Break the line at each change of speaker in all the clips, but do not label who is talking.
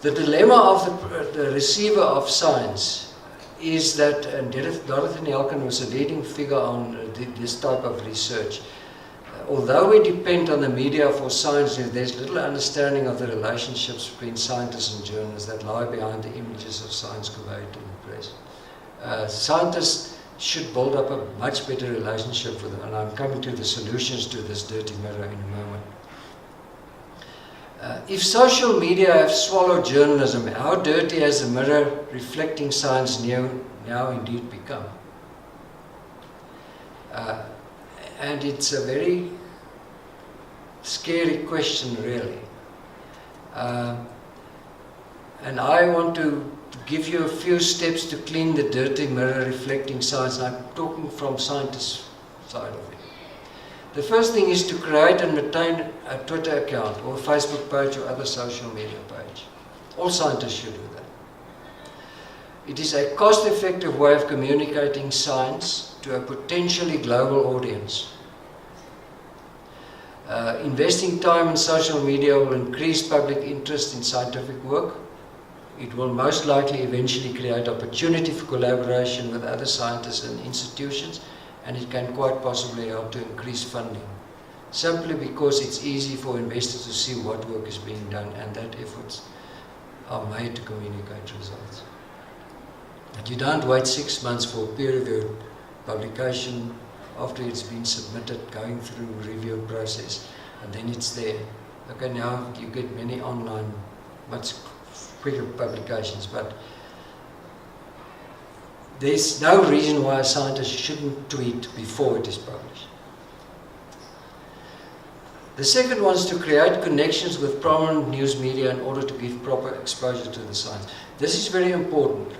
The dilemma of the receiver of science is that, and Dorothy Nelken was a leading figure on this type of research. Although we depend on the media for science, there's little understanding of the relationships between scientists and journalists that lie behind the images of science conveyed to the press. Scientists should build up a much better relationship with them, and I'm coming to the solutions to this dirty mirror in a moment. If social media have swallowed journalism, how dirty has the mirror reflecting science now indeed become? And it's a very scary question, really. And I want to give you a few steps to clean the dirty mirror reflecting science. And I'm talking from scientists' side of it. The first thing is to create and maintain a Twitter account or a Facebook page or other social media page. All scientists should do that. It is a cost-effective way of communicating science to a potentially global audience. Investing time in social media will increase public interest in scientific work. It will most likely eventually create opportunity for collaboration with other scientists and institutions, and it can quite possibly help to increase funding, simply because it's easy for investors to see what work is being done and that efforts are made to communicate results. But you don't wait 6 months for a peer-reviewed publication after it's been submitted, going through a review process, and then it's there. Okay, now you get many online, much quicker publications, but there's no reason why a scientist shouldn't tweet before it is published. The second one is to create connections with prominent news media in order to give proper exposure to the science. This is very important.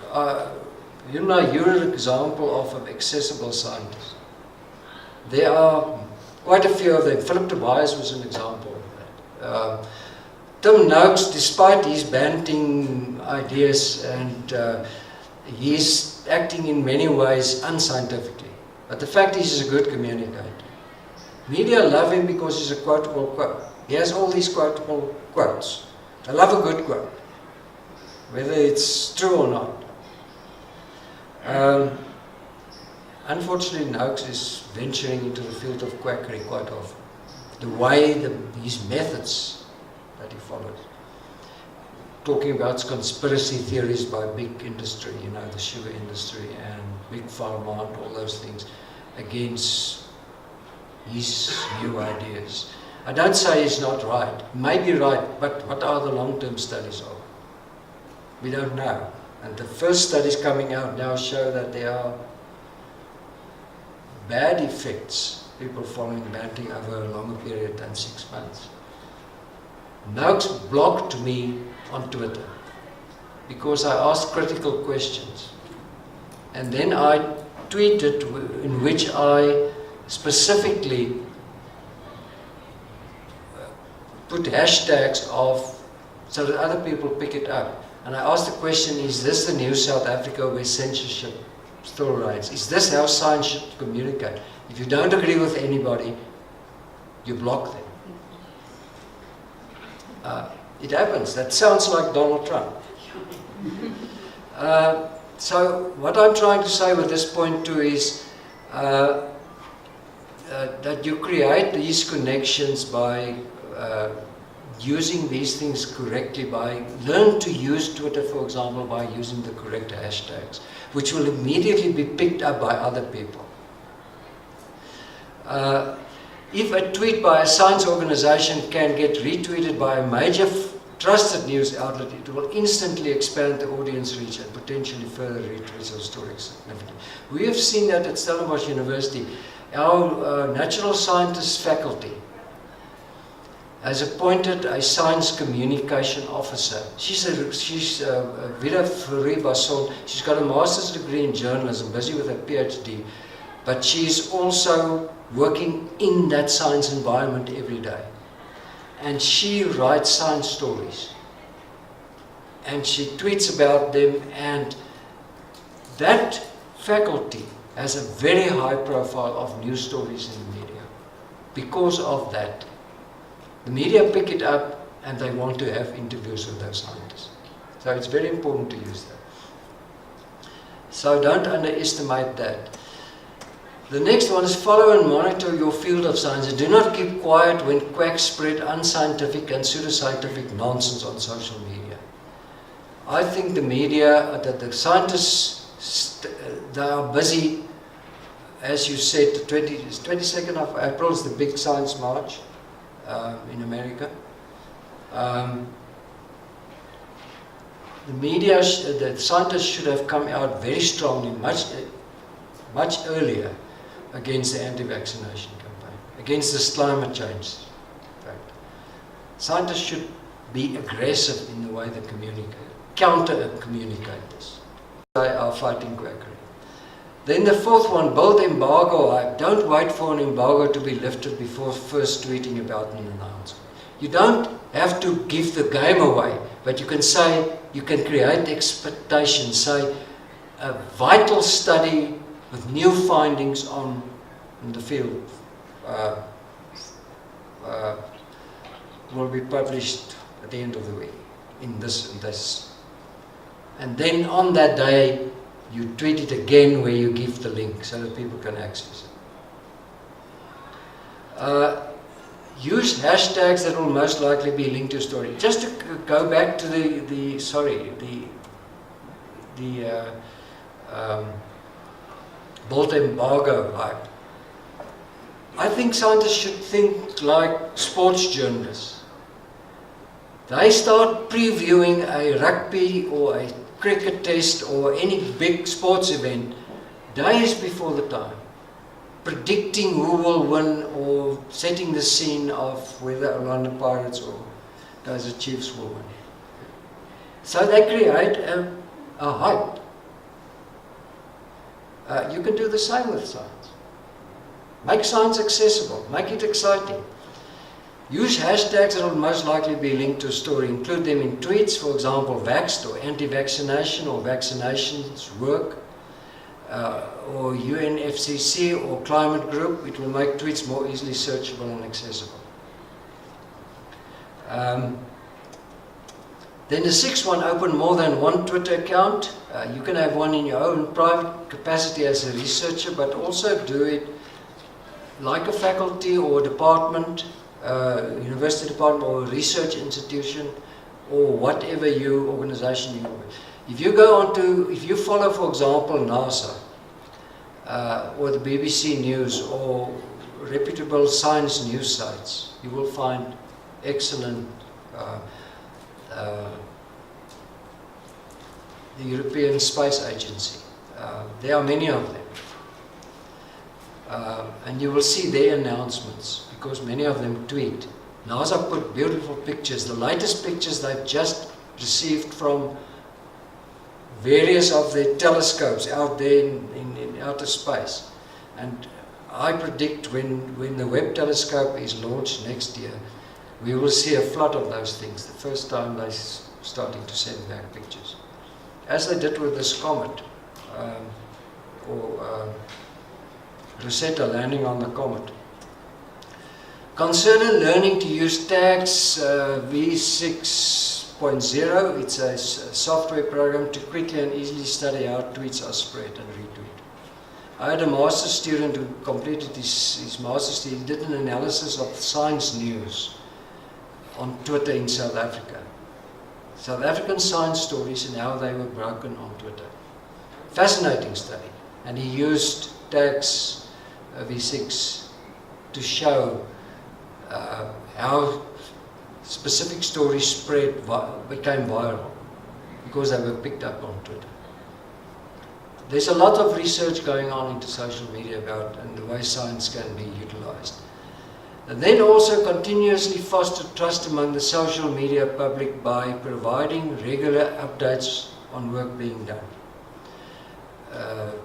You're an example of an accessible scientist. There are quite a few of them. Philip Tobias was an example of that. Tim Noakes, despite his banting ideas and he's acting in many ways unscientifically, but the fact is he's a good communicator. Media love him because he's a quotable quote. He has all these quotable quotes. I love a good quote, whether it's true or not. Unfortunately, Noakes is venturing into the field of quackery quite often. The way, his methods that he follows. Talking about conspiracy theories by big industry, the sugar industry and big pharma and all those things, against his new ideas. I don't say he's not right. He may be right, but what are the long-term studies of? We don't know. And the first studies coming out now show that there are bad effects, people following banting over a longer period than 6 months. Noakes blocked me on Twitter because I asked critical questions. And then I tweeted in which I specifically put hashtags so that other people pick it up. And I asked the question, is this the new South Africa where censorship still reigns? Is this how science should communicate? If you don't agree with anybody, you block them. It happens. That sounds like Donald Trump. So what I'm trying to say with this point too is that you create these connections by using these things correctly, learn to use Twitter, for example, by using the correct hashtags, which will immediately be picked up by other people. If a tweet by a science organization can get retweeted by a major trusted news outlet, it will instantly expand the audience reach and potentially further retweets of story significance. We have seen that at Stellenbosch University. Our natural sciences faculty has appointed a science communication officer. She's Vida Fleury-Basson. She's got a master's degree in journalism, busy with a PhD, but she's also working in that science environment every day. And she writes science stories. And she tweets about them, and that faculty has a very high profile of news stories in the media. Because of that, the media pick it up and they want to have interviews with those scientists. So it's very important to use that. So don't underestimate that. The next one is follow and monitor your field of science and do not keep quiet when quacks spread unscientific and pseudoscientific nonsense on social media. I think the media, that the scientists, they are busy, as you said, the 22nd of April is the big science march in America. The media, the scientists should have come out very strongly, much earlier, against the anti-vaccination campaign, against this climate change fact. Scientists should be aggressive in the way they communicate, counter-communicate this. They are fighting quackery. Then the fourth one, build embargo hype. Don't wait for an embargo to be lifted before first tweeting about an announcement. You don't have to give the game away, but you can say, you can create expectations, say a vital study with new findings in the field will be published at the end of the week in this and this. And then on that day, you tweet it again where you give the link so that people can access it. Use hashtags that will most likely be linked to a story. Just to go back to the build embargo hype. I think scientists should think like sports journalists. They start previewing a rugby or a cricket test or any big sports event days before the time, predicting who will win or setting the scene of whether Orlando Pirates or Kaizer Chiefs will win. So they create a hype. You can do the same with science. Make science accessible, make it exciting. Use hashtags that will most likely be linked to a story. Include them in tweets, for example, vaxxed or anti-vaccination or vaccinations work, or UNFCCC or climate group. It will make tweets more easily searchable and accessible. Then the sixth one, open more than one Twitter account. You can have one in your own private capacity as a researcher, but also do it like a faculty or department, university department or a research institution or whatever organization you are. If you follow, for example, NASA or the BBC News or reputable science news sites, you will find excellent the European Space Agency. There are many of them. And you will see their announcements because many of them tweet. NASA put beautiful pictures, the latest pictures they've just received from various of their telescopes out there in outer space. And I predict when the Webb telescope is launched next year, we will see a flood of those things, the first time they're starting to send back pictures. As they did with this comet, Rosetta landing on the comet. Consider learning to use tags V6.0. It's a software program to quickly and easily study how tweets are spread and retweeted. I had a master's student who completed his master's. He did an analysis of science news on Twitter in South Africa. South African science stories and how they were broken on Twitter. Fascinating study. And he used tags V6 to show how specific stories became viral because they were picked up on Twitter. There's a lot of research going on into social media about and the way science can be utilized. And then also continuously foster trust among the social media public by providing regular updates on work being done.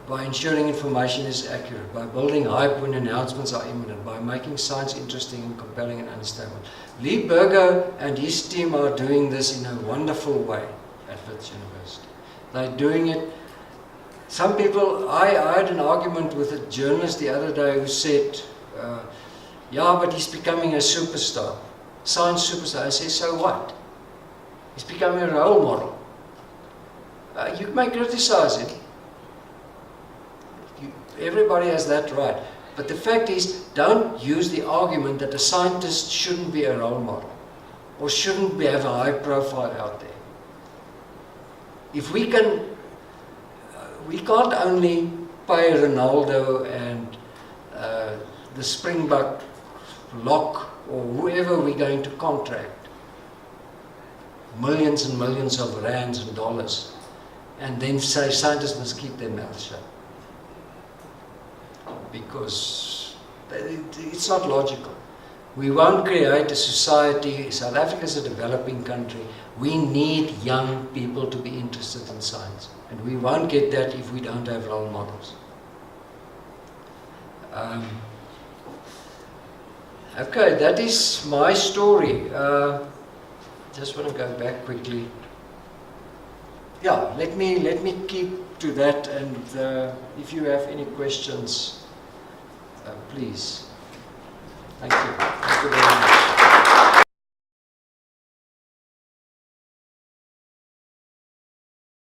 By ensuring information is accurate, by building hype when announcements are imminent, by making science interesting and compelling and understandable. Lee Berger and his team are doing this in a wonderful way at Wits University. They're doing it. Some people, I had an argument with a journalist the other day who said, yeah, but he's becoming a superstar, science superstar. I say, so what? He's becoming a role model. You may criticize him. Everybody has that right. But the fact is, don't use the argument that a scientist shouldn't be a role model or shouldn't have a high profile out there. If we can, we can't only pay Ronaldo and the Springbok Lock or whoever we're going to contract millions and millions of rands and dollars and then say scientists must keep their mouths shut. Because it's not logical. We won't create a society. South Africa is a developing country. We need young people to be interested in science. And we won't get that if we don't have role models. Okay, that is my story. Just want to go back quickly. Yeah, let me keep to that, and if you have any questions, please. Thank you. Thank you very much.